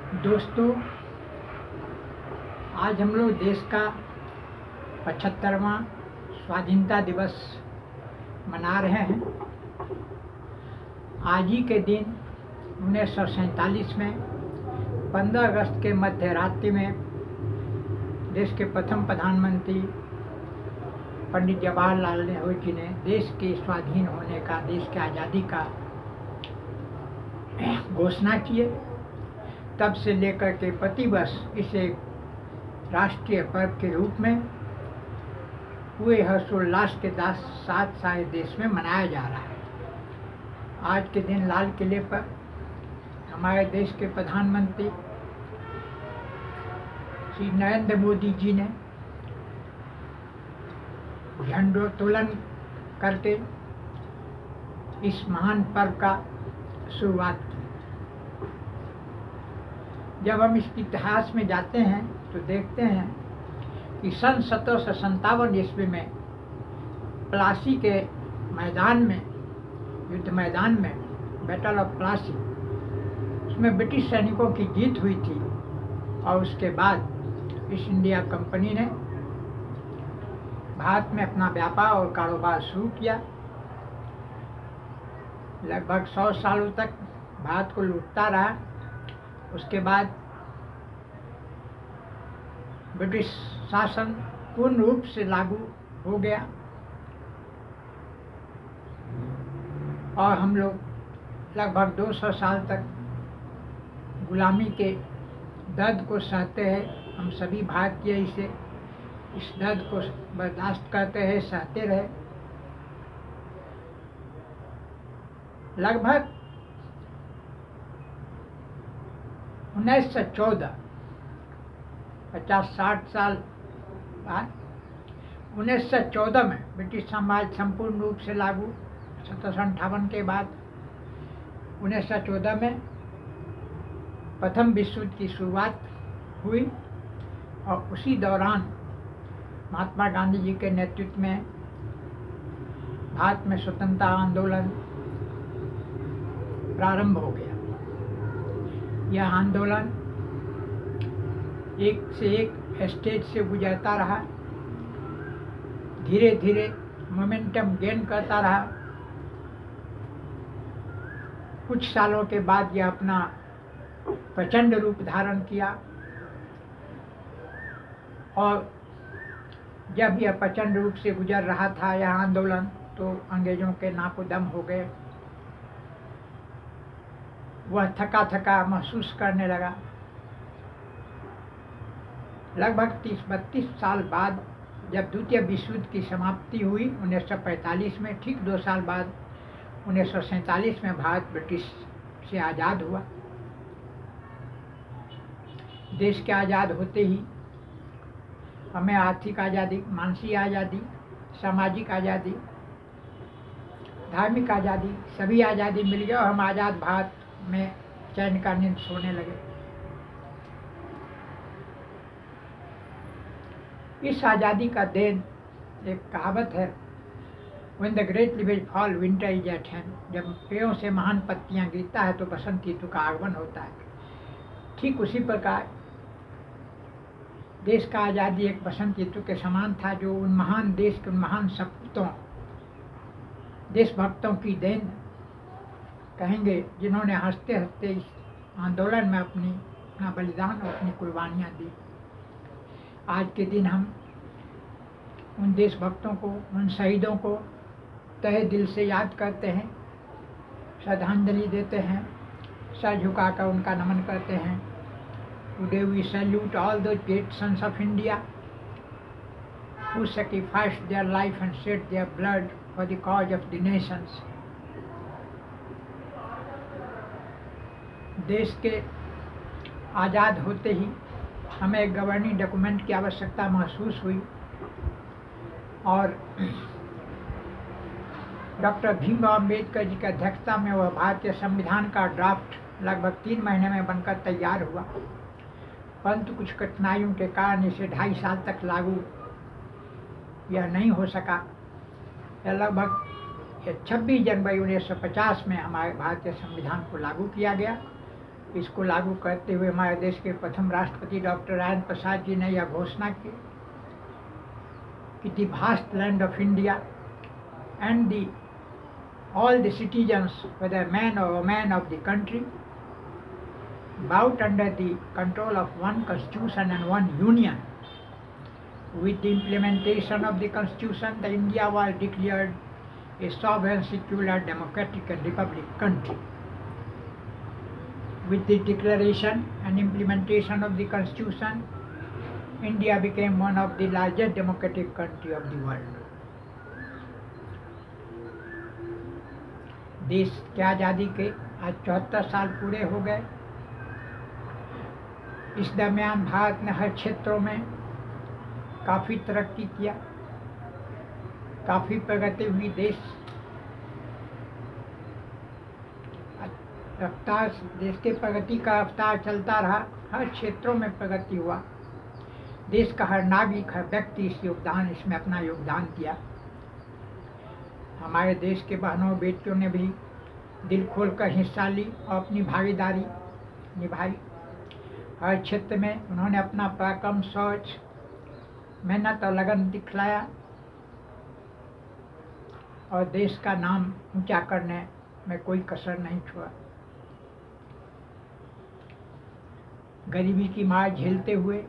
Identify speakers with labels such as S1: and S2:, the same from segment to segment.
S1: दोस्तों, आज हम लोग देश का 75वां स्वाधीनता दिवस मना रहे हैं। आज ही के दिन 1947 में 15 अगस्त के मध्य रात्रि में देश के प्रथम प्रधानमंत्री पंडित जवाहरलाल नेहरू जी ने देश के स्वाधीन होने का, देश की आज़ादी का घोषणा किए। तब से लेकर के प्रतिवर्ष इसे राष्ट्रीय पर्व के रूप में पूरे हर्षोल्लास के साथ सारे देश में मनाया जा रहा है। आज के दिन लाल किले पर हमारे देश के प्रधानमंत्री श्री नरेंद्र मोदी जी ने झंडोत्तोलन करके इस महान पर्व का शुरुआत की। जब हम इसके इतिहास में जाते हैं तो देखते हैं कि सन 1757 ईस्वी में प्लासी के मैदान में, युद्ध मैदान में, बैटल ऑफ प्लासी, उसमें ब्रिटिश सैनिकों की जीत हुई थी। और उसके बाद ईस्ट इंडिया कंपनी ने भारत में अपना व्यापार और कारोबार शुरू किया। लगभग 100 सालों तक भारत को लूटता रहा। उसके बाद ब्रिटिश शासन पूर्ण रूप से लागू हो गया और हम लोग लगभग 200 साल तक गुलामी के दर्द को सहते हैं। हम सभी भारतीय इस दर्द को बर्दाश्त करते हैं, सहते रहे। लगभग 1914, 50-60 साल बाद 1914 में ब्रिटिश साम्राज्य संपूर्ण रूप से लागू। 1758 के बाद 1914 में प्रथम विश्व युद्ध की शुरुआत हुई और उसी दौरान महात्मा गांधी जी के नेतृत्व में भारत में स्वतंत्रता आंदोलन प्रारंभ हो गया। यह आंदोलन एक से एक स्टेज से गुजरता रहा, धीरे धीरे मोमेंटम गेन करता रहा। कुछ सालों के बाद यह अपना प्रचंड रूप धारण किया और जब यह प्रचंड रूप से गुजर रहा था यह आंदोलन, तो अंग्रेजों के नाको दम हो गए। वह थका थका महसूस करने लगा। लगभग 30-32 साल बाद जब द्वितीय विश्व युद्ध की समाप्ति हुई 1945 में, ठीक 2 साल बाद 1947 में भारत ब्रिटिश से आज़ाद हुआ। देश के आज़ाद होते ही हमें आर्थिक आज़ादी, मानसिक आज़ादी, सामाजिक आज़ादी, धार्मिक आज़ादी, सभी आज़ादी मिल गई और हम आज़ाद भारत में चैन का नींद सोने लगे। इस आज़ादी का देन, एक कहावत है, When the great leaves fall, winter is at hand। जब पेड़ों से महान पत्तियां गिरता है तो बसंत ऋतु का आगमन होता है। ठीक उसी प्रकार देश का आज़ादी एक बसंत ऋतु के समान था, जो उन महान देश के, उन महान सपूतों, देशभक्तों की देन कहेंगे, जिन्होंने हंसते हंसते इस आंदोलन में अपना बलिदान और अपनी कुर्बानियाँ दी। आज के दिन हम उन देशभक्तों को, उन शहीदों को तहे दिल से याद करते हैं, श्रद्धांजलि देते हैं, सर झुकाकर उनका नमन करते हैं। Today we salute all those great sons of India who sacrificed their life and shed their blood for the cause of the nations। देश के आज़ाद होते ही हमें एक गवर्निंग डॉक्यूमेंट की आवश्यकता महसूस हुई और डॉक्टर भीमराव अम्बेडकर जी की अध्यक्षता में वह भारतीय संविधान का ड्राफ्ट लगभग 3 महीने में बनकर तैयार हुआ। परंतु कुछ कठिनाइयों के कारण इसे 2.5 साल तक लागू यह नहीं हो सका। यह लगभग 26 जनवरी 1950 में हमारे भारतीय संविधान को लागू किया गया इसको लागू करते हुए हमारे देश के प्रथम राष्ट्रपति डॉक्टर राजेंद्र प्रसाद जी ने यह घोषणा की कि the vast land of India and the all the citizens, whether man or woman of the country, bound under the control of one constitution and one union. With the implementation of the constitution, the India was declared a sovereign, secular, democratic and republic country. With the declaration and implementation of the constitution, India became one of the largest democratic country of the world. देश की आज़ादी के आज 74 साल पूरे हो गए। इस दरमियान भारत ने हर क्षेत्रों में काफ़ी तरक्की किया, काफ़ी प्रगति हुई। देश के प्रगति का रफ्तार चलता रहा, हर क्षेत्रों में प्रगति हुआ। देश का हर नागरिक, हर व्यक्ति इसमें अपना योगदान दिया। हमारे देश के बहनों बेटियों ने भी दिल खोलकर हिस्सा ली और अपनी भागीदारी निभाई। हर क्षेत्र में उन्होंने अपना पराक्रम, सोच, मेहनत और लगन दिखलाया और देश का नाम ऊंचा करने में कोई कसर नहीं छोड़ा। गरीबी की मार झेलते हुए,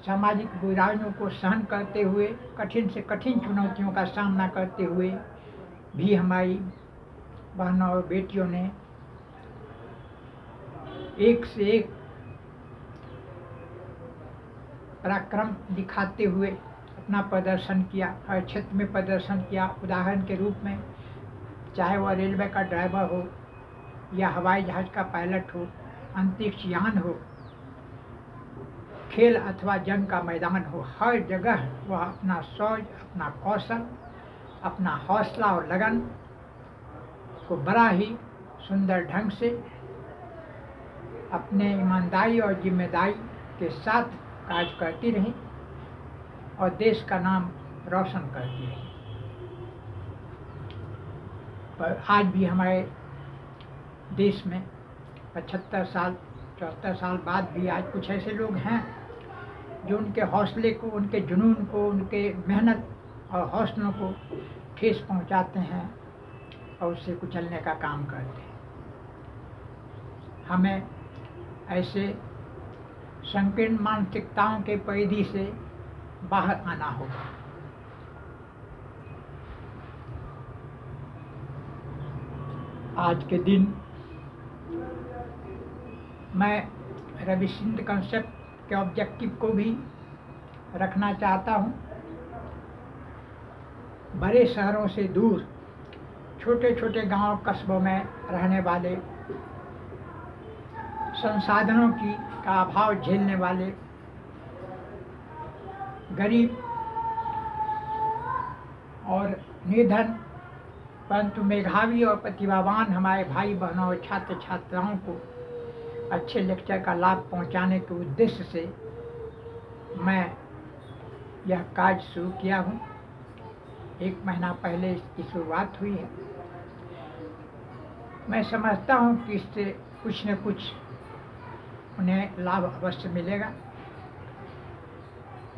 S1: सामाजिक बुराइयों को सहन करते हुए, कठिन से कठिन चुनौतियों का सामना करते हुए भी हमारी बहनों और बेटियों ने एक से एक पराक्रम दिखाते हुए अपना प्रदर्शन किया, हर क्षेत्र में प्रदर्शन किया। उदाहरण के रूप में चाहे वह रेलवे का ड्राइवर हो या हवाई जहाज का पायलट हो, अंतरिक्ष यान हो, खेल अथवा जंग का मैदान हो, हर जगह वह अपना सोच, अपना कौशल, अपना हौसला और लगन को बड़ा ही सुंदर ढंग से अपने ईमानदारी और जिम्मेदारी के साथ कार्य करती रही और देश का नाम रोशन करती रही। पर आज भी हमारे देश में 74 साल बाद भी आज कुछ ऐसे लोग हैं जो उनके हौसले को, उनके जुनून को, उनके मेहनत और हौसलों को ठेस पहुंचाते हैं और उससे कुचलने का काम करते हैं। हमें ऐसे संकीर्ण मानसिकताओं के परिधि से बाहर आना होगा। आज के दिन मैं रवि सिंध कॉन्सेप्ट के ऑब्जेक्टिव को भी रखना चाहता हूँ। बड़े शहरों से दूर छोटे छोटे गांव कस्बों में रहने वाले, संसाधनों का अभाव झेलने वाले, गरीब और निर्धन परंतु मेधावी और प्रतिभावान हमारे भाई बहनों और छात्र छात्राओं को अच्छे लेक्चर का लाभ पहुंचाने के उद्देश्य से मैं यह कार्य शुरू किया हूँ। 1 महीना पहले इसकी शुरुआत हुई है। मैं समझता हूँ कि इससे कुछ न कुछ उन्हें लाभ अवश्य मिलेगा।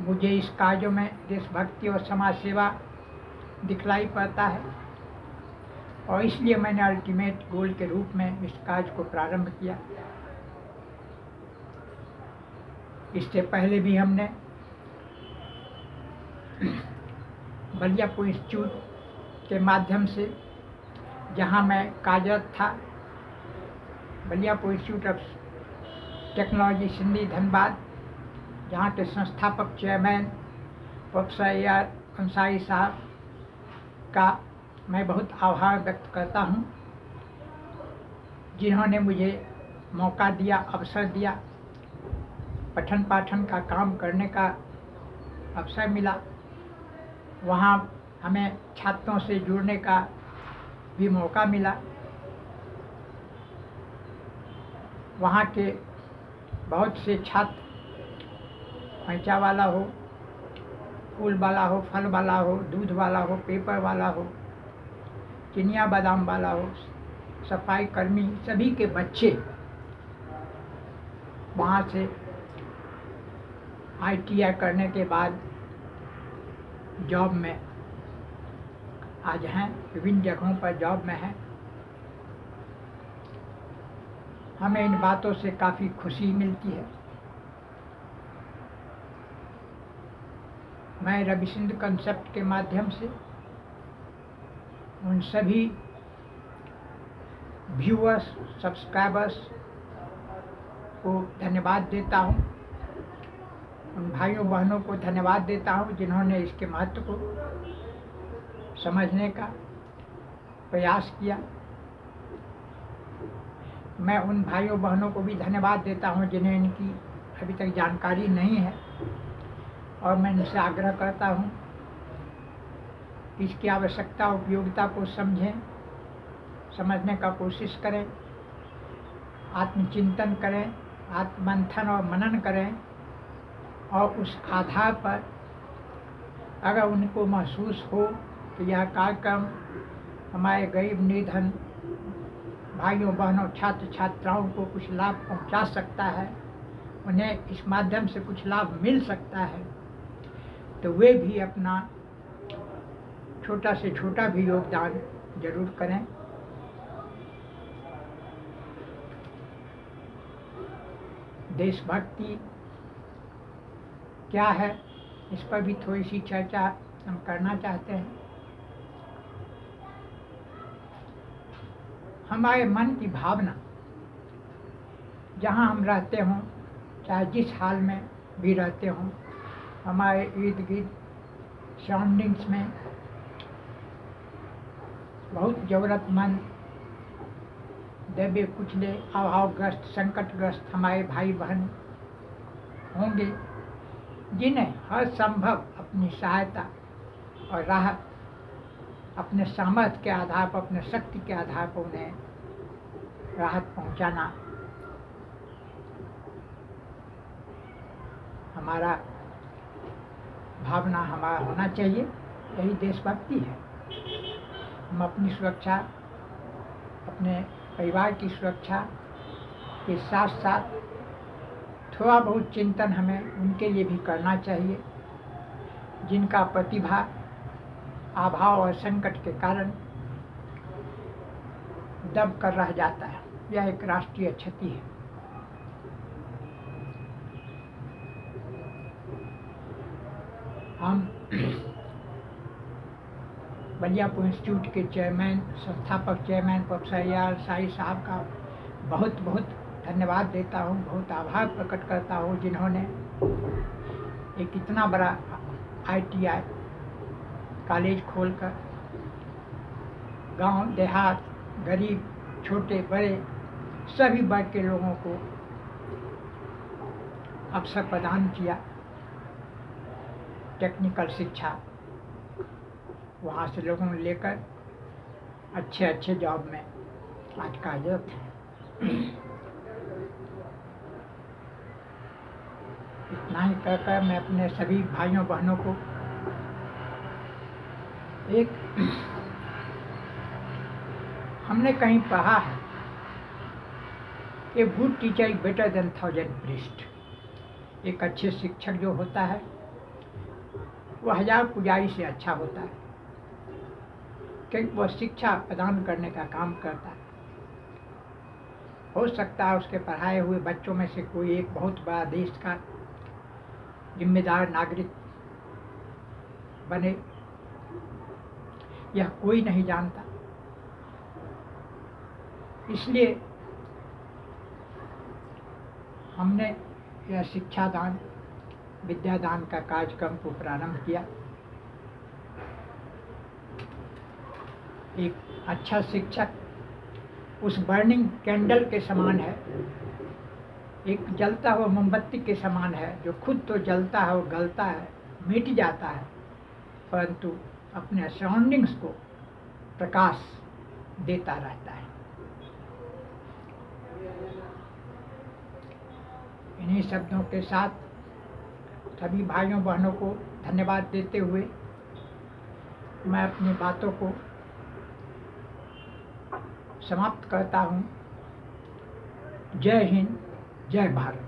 S1: मुझे इस कार्यों में देशभक्ति और समाज सेवा दिखलाई पड़ता है और इसलिए मैंने अल्टीमेट गोल के रूप में इस कार्य को प्रारंभ किया। इससे पहले भी हमने बलियापुर इंस्टीट्यूट के माध्यम से, जहां मैं कार्यरत था, Baliyapur institute of technology Sindri Dhanbad, जहां के संस्थापक चेयरमैन प्रोफेसर A.R. अंसारी साहब का मैं बहुत आभार व्यक्त करता हूं, जिन्होंने मुझे मौका दिया, अवसर दिया, पठन पाठन का काम करने का अवसर मिला। वहाँ हमें छात्रों से जुड़ने का भी मौका मिला। वहाँ के बहुत से छात्र, पैंचा वाला हो, फूल वाला हो, फल वाला हो, दूध वाला हो, पेपर वाला हो, चिनिया बादाम वाला हो, सफाई कर्मी सभी के बच्चे वहाँ से ITI करने के बाद जॉब में आज हैं, विभिन्न जगहों पर जॉब में हैं। हमें इन बातों से काफ़ी खुशी मिलती है। मैं रवि सिंधु कंसेप्ट के माध्यम से उन सभी व्यूअर्स, सब्सक्राइबर्स को धन्यवाद देता हूँ, उन भाइयों बहनों को धन्यवाद देता हूँ जिन्होंने इसके महत्व को समझने का प्रयास किया। मैं उन भाइयों बहनों को भी धन्यवाद देता हूँ जिन्हें इनकी अभी तक जानकारी नहीं है, और मैं इनसे आग्रह करता हूँ कि इसकी आवश्यकता उपयोगिता को समझें, समझने का कोशिश करें, आत्मचिंतन करें, आत्ममंथन और मनन करें, और उस आधार पर अगर उनको महसूस हो कि यह कार्यक्रम हमारे गरीब निर्धन भाइयों बहनों छात्र छात्राओं को कुछ लाभ पहुंचा सकता है, उन्हें इस माध्यम से कुछ लाभ मिल सकता है, तो वे भी अपना छोटा से छोटा भी योगदान जरूर करें। देशभक्ति क्या है, इस पर भी थोड़ी सी चर्चा हम करना चाहते हैं। हमारे मन की भावना जहाँ हम रहते हों, चाहे जिस हाल में भी रहते हों, हमारे इर्द गिर्द सराउंडिंग्स में बहुत ज़रूरतमंद, दबे कुचले, अभावग्रस्त, संकटग्रस्त हमारे भाई बहन होंगे जिन्हें हर संभव अपनी सहायता और राहत अपने सामर्थ्य के आधार पर, अपने शक्ति के आधार पर उन्हें राहत पहुंचाना हमारा भावना हमारा होना चाहिए। यही देशभक्ति है। हम अपनी सुरक्षा, अपने परिवार की सुरक्षा के साथ साथ थोड़ा बहुत चिंतन हमें उनके लिए भी करना चाहिए जिनका प्रतिभा अभाव और संकट के कारण दब कर रह जाता है। यह एक राष्ट्रीय क्षति है। हम बलियापुर इंस्टीट्यूट के चेयरमैन, संस्थापक चेयरमैन प्रोफेसर AR शाही साहब का बहुत बहुत धन्यवाद देता हूँ, बहुत आभार प्रकट करता हूँ जिन्होंने एक इतना बड़ा ITI कॉलेज खोलकर गांव देहात, गरीब, छोटे बड़े सभी वर्ग के लोगों को अवसर प्रदान किया। टेक्निकल शिक्षा वहाँ से लोगों ने लेकर अच्छे अच्छे जॉब में आज कार्यरत हैं। इतना ही कहकर मैं अपने सभी भाइयों बहनों को एक हमने कहीं पढ़ा है, a good teacher is better than 1000 priest. एक अच्छे शिक्षक जो होता है वह 1000 पुजारी से अच्छा होता है, क्योंकि वह शिक्षा प्रदान करने का काम करता है। हो सकता है उसके पढ़ाए हुए बच्चों में से कोई एक बहुत बड़ा देश का जिम्मेदार नागरिक बने, यह कोई नहीं जानता। इसलिए हमने यह शिक्षादान, विद्यादान का कार्यक्रम को प्रारंभ किया। एक अच्छा शिक्षक उस बर्निंग कैंडल के समान है, एक जलता हुआ मोमबत्ती के समान है, जो खुद तो जलता है, वो गलता है, मिट जाता है, परंतु अपने सराउंडिंग्स को प्रकाश देता रहता है। इन्हीं शब्दों के साथ सभी भाइयों बहनों को धन्यवाद देते हुए मैं अपनी बातों को समाप्त करता हूँ। जय हिंद, जय भारत।